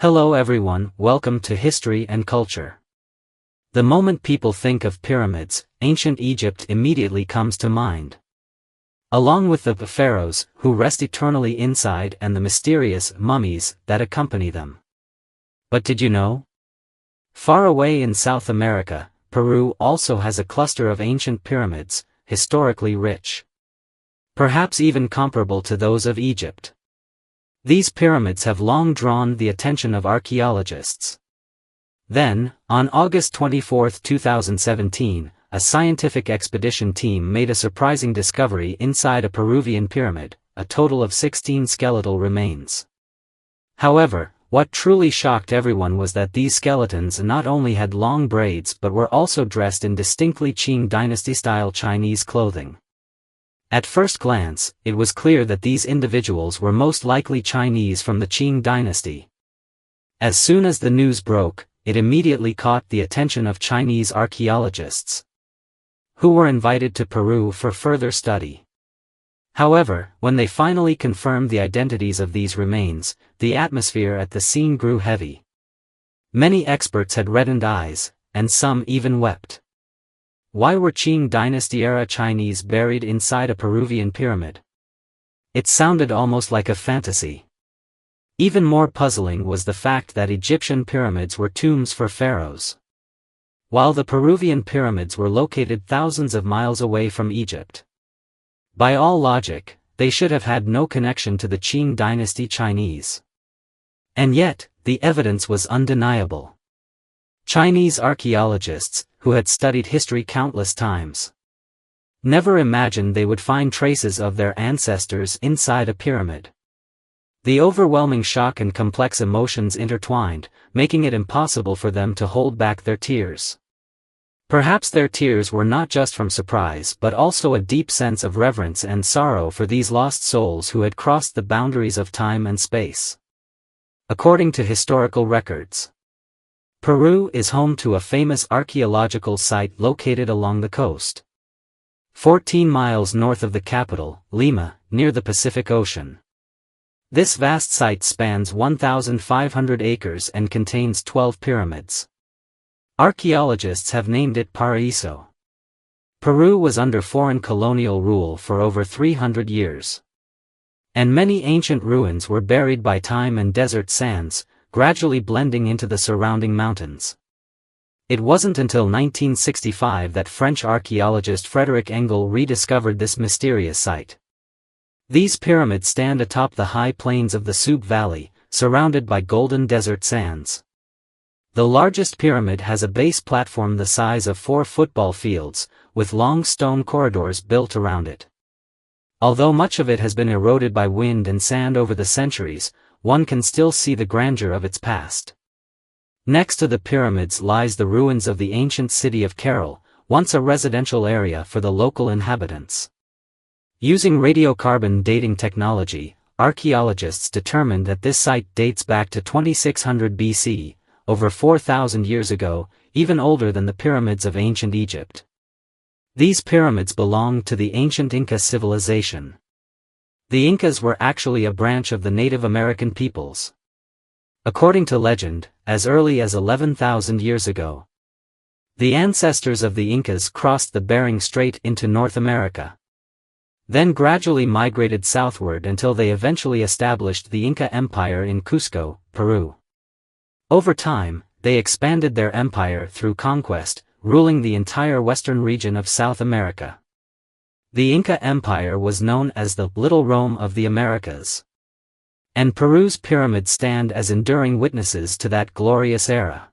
Hello everyone, welcome to History and Culture. The moment people think of pyramids, ancient Egypt immediately comes to mind. Along with the pharaohs, who rest eternally inside, and the mysterious mummies that accompany them. But did you know? Far away in South America, Peru also has a cluster of ancient pyramids, historically rich. Perhaps even comparable to those of Egypt. These pyramids have long drawn the attention of archaeologists. Then, on August 24, 2017, a scientific expedition team made a surprising discovery inside a Peruvian pyramid, a total of 16 skeletal remains. However, what truly shocked everyone was that these skeletons not only had long braids but were also dressed in distinctly Qing Dynasty-style Chinese clothing. At first glance, it was clear that these individuals were most likely Chinese from the Qing Dynasty. As soon as the news broke, it immediately caught the attention of Chinese archaeologists, who were invited to Peru for further study. However, when they finally confirmed the identities of these remains, the atmosphere at the scene grew heavy. Many experts had reddened eyes, and some even wept. Why were Qing Dynasty-era Chinese buried inside a Peruvian pyramid? It sounded almost like a fantasy. Even more puzzling was the fact that Egyptian pyramids were tombs for pharaohs, while the Peruvian pyramids were located thousands of miles away from Egypt. By all logic, they should have had no connection to the Qing Dynasty Chinese. And yet, the evidence was undeniable. Chinese archaeologists, who had studied history countless times, never imagined they would find traces of their ancestors inside a pyramid. The overwhelming shock and complex emotions intertwined, making it impossible for them to hold back their tears. Perhaps their tears were not just from surprise but also a deep sense of reverence and sorrow for these lost souls who had crossed the boundaries of time and space. According to historical records, Peru is home to a famous archaeological site located along the coast, 14 miles north of the capital, Lima, near the Pacific Ocean. This vast site spans 1,500 acres and contains 12 pyramids. Archaeologists have named it Paraiso. Peru was under foreign colonial rule for over 300 years. And many ancient ruins were buried by time and desert sands, gradually blending into the surrounding mountains. It wasn't until 1965 that French archaeologist Frédéric Engel rediscovered this mysterious site. These pyramids stand atop the high plains of the Sub Valley, surrounded by golden desert sands. The largest pyramid has a base platform the size of 4 football fields, with long stone corridors built around it. Although much of it has been eroded by wind and sand over the centuries, one can still see the grandeur of its past. Next to the pyramids lies the ruins of the ancient city of Caral, once a residential area for the local inhabitants. Using radiocarbon dating technology, archaeologists determined that this site dates back to 2600 BC, over 4,000 years ago, even older than the pyramids of ancient Egypt. These pyramids belonged to the ancient Inca civilization. The Incas were actually a branch of the Native American peoples. According to legend, as early as 11,000 years ago, the ancestors of the Incas crossed the Bering Strait into North America, then gradually migrated southward until they eventually established the Inca Empire in Cusco, Peru. Over time, they expanded their empire through conquest, ruling the entire western region of South America. The Inca Empire was known as the Little Rome of the Americas. And Peru's pyramids stand as enduring witnesses to that glorious era.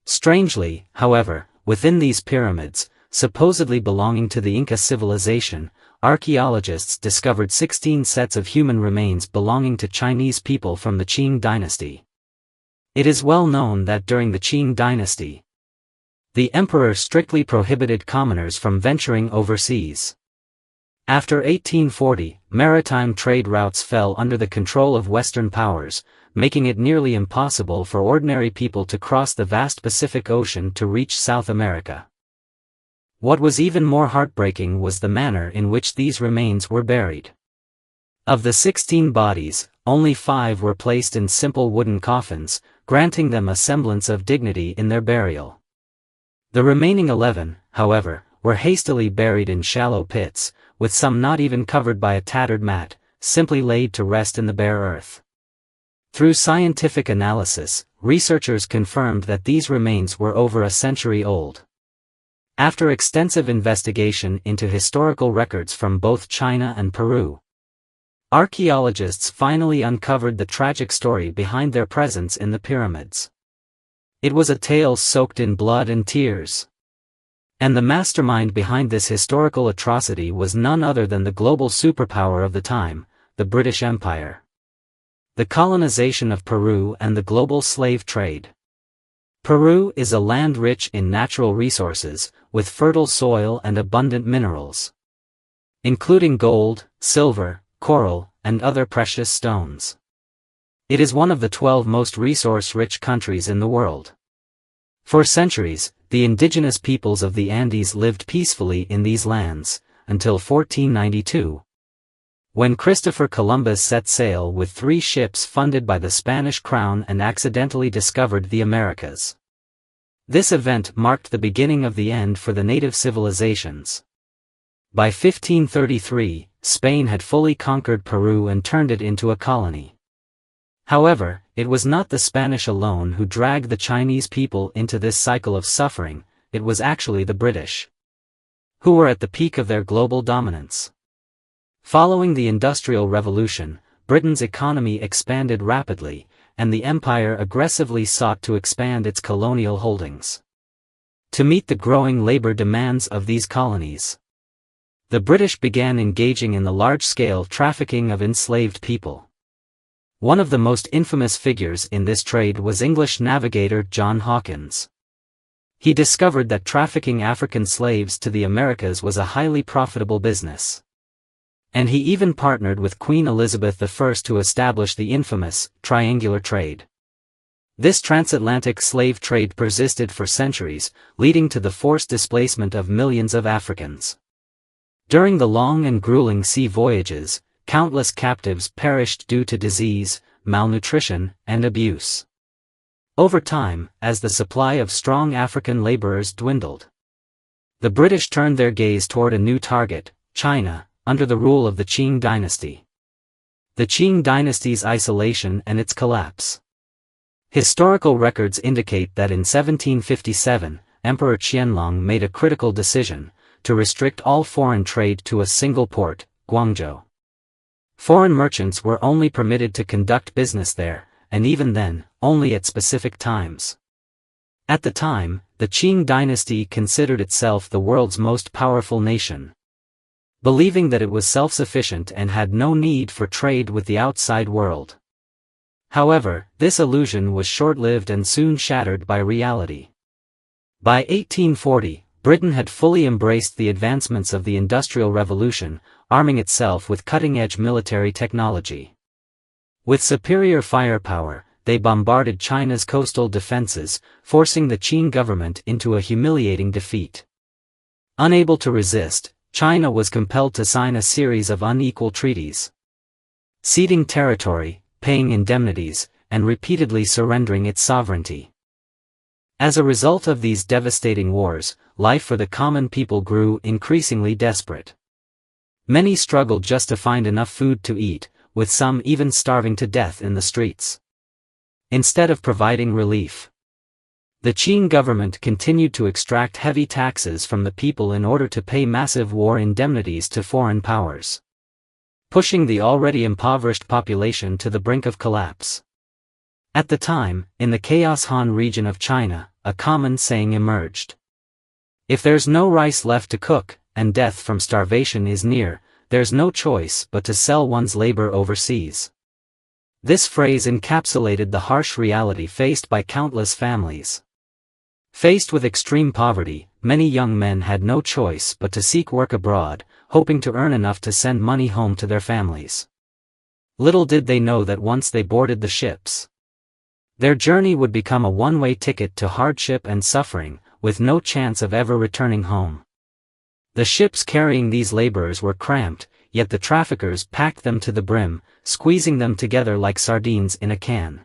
Strangely, however, within these pyramids, supposedly belonging to the Inca civilization, archaeologists discovered 16 sets of human remains belonging to Chinese people from the Qing Dynasty. It is well known that during the Qing Dynasty, the emperor strictly prohibited commoners from venturing overseas. After 1840, maritime trade routes fell under the control of Western powers, making it nearly impossible for ordinary people to cross the vast Pacific Ocean to reach South America. What was even more heartbreaking was the manner in which these remains were buried. Of the 16 bodies, only 5 were placed in simple wooden coffins, granting them a semblance of dignity in their burial. The remaining 11, however, were hastily buried in shallow pits, with some not even covered by a tattered mat, simply laid to rest in the bare earth. Through scientific analysis, researchers confirmed that these remains were over a century old. After extensive investigation into historical records from both China and Peru, archaeologists finally uncovered the tragic story behind their presence in the pyramids. It was a tale soaked in blood and tears. And the mastermind behind this historical atrocity was none other than the global superpower of the time, the British Empire. The colonization of Peru and the global slave trade. Peru is a land rich in natural resources, with fertile soil and abundant minerals, including gold, silver, coral, and other precious stones. It is one of the 12 most resource-rich countries in the world. For centuries, the indigenous peoples of the Andes lived peacefully in these lands, until 1492. When Christopher Columbus set sail with 3 ships funded by the Spanish crown and accidentally discovered the Americas. This event marked the beginning of the end for the native civilizations. By 1533, Spain had fully conquered Peru and turned it into a colony. However, it was not the Spanish alone who dragged the Chinese people into this cycle of suffering, it was actually the British, who were at the peak of their global dominance. Following the Industrial Revolution, Britain's economy expanded rapidly, and the empire aggressively sought to expand its colonial holdings. To meet the growing labor demands of these colonies, the British began engaging in the large-scale trafficking of enslaved people. One of the most infamous figures in this trade was English navigator John Hawkins. He discovered that trafficking African slaves to the Americas was a highly profitable business. And he even partnered with Queen Elizabeth I to establish the infamous triangular trade. This transatlantic slave trade persisted for centuries, leading to the forced displacement of millions of Africans. During the long and grueling sea voyages, countless captives perished due to disease, malnutrition, and abuse. Over time, as the supply of strong African laborers dwindled, the British turned their gaze toward a new target, China, under the rule of the Qing Dynasty. The Qing Dynasty's isolation and its collapse. Historical records indicate that in 1757, Emperor Qianlong made a critical decision, to restrict all foreign trade to a single port, Guangzhou. Foreign merchants were only permitted to conduct business there, and even then, only at specific times. At the time, the Qing dynasty considered itself the world's most powerful nation, believing that it was self-sufficient and had no need for trade with the outside world. However, this illusion was short-lived and soon shattered by reality. By 1840, Britain had fully embraced the advancements of the Industrial Revolution, arming itself with cutting-edge military technology. With superior firepower, they bombarded China's coastal defenses, forcing the Qing government into a humiliating defeat. Unable to resist, China was compelled to sign a series of unequal treaties, ceding territory, paying indemnities, and repeatedly surrendering its sovereignty. As a result of these devastating wars, life for the common people grew increasingly desperate. Many struggled just to find enough food to eat, with some even starving to death in the streets. Instead of providing relief, the Qing government continued to extract heavy taxes from the people in order to pay massive war indemnities to foreign powers, pushing the already impoverished population to the brink of collapse. At the time, in the Chaos Han region of China, a common saying emerged. If there's no rice left to cook, and death from starvation is near, there's no choice but to sell one's labor overseas. This phrase encapsulated the harsh reality faced by countless families. Faced with extreme poverty, many young men had no choice but to seek work abroad, hoping to earn enough to send money home to their families. Little did they know that once they boarded the ships, their journey would become a one-way ticket to hardship and suffering, with no chance of ever returning home. The ships carrying these laborers were cramped, yet the traffickers packed them to the brim, squeezing them together like sardines in a can.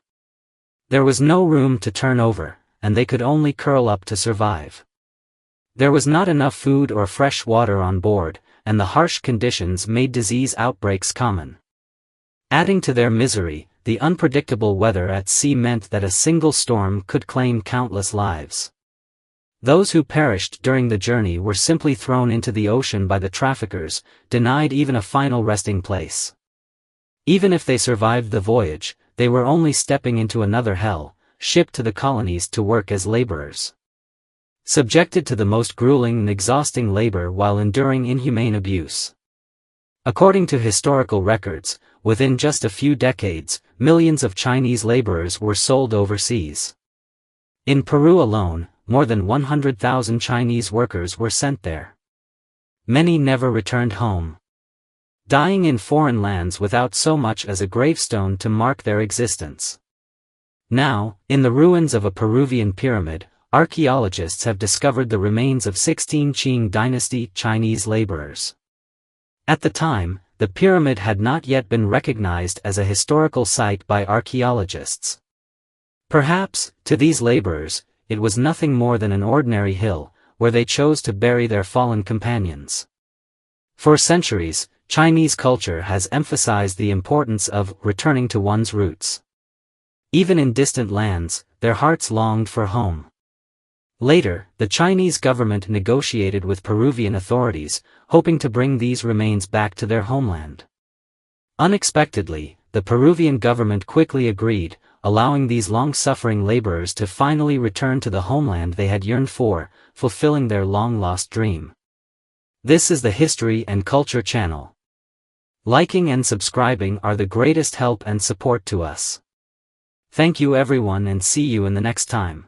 There was no room to turn over, and they could only curl up to survive. There was not enough food or fresh water on board, and the harsh conditions made disease outbreaks common. Adding to their misery, the unpredictable weather at sea meant that a single storm could claim countless lives. Those who perished during the journey were simply thrown into the ocean by the traffickers, denied even a final resting place. Even if they survived the voyage, they were only stepping into another hell, shipped to the colonies to work as laborers. Subjected to the most grueling and exhausting labor while enduring inhumane abuse. According to historical records, within just a few decades, millions of Chinese laborers were sold overseas. In Peru alone, more than 100,000 Chinese workers were sent there. Many never returned home, dying in foreign lands without so much as a gravestone to mark their existence. Now, in the ruins of a Peruvian pyramid, archaeologists have discovered the remains of 16 Qing Dynasty Chinese laborers. At the time, the pyramid had not yet been recognized as a historical site by archaeologists. Perhaps, to these laborers, it was nothing more than an ordinary hill, where they chose to bury their fallen companions. For centuries, Chinese culture has emphasized the importance of returning to one's roots. Even in distant lands, their hearts longed for home. Later, the Chinese government negotiated with Peruvian authorities, hoping to bring these remains back to their homeland. Unexpectedly, the Peruvian government quickly agreed, allowing these long-suffering laborers to finally return to the homeland they had yearned for, fulfilling their long-lost dream. This is the History and Culture channel. Liking and subscribing are the greatest help and support to us. Thank you everyone and see you in the next time.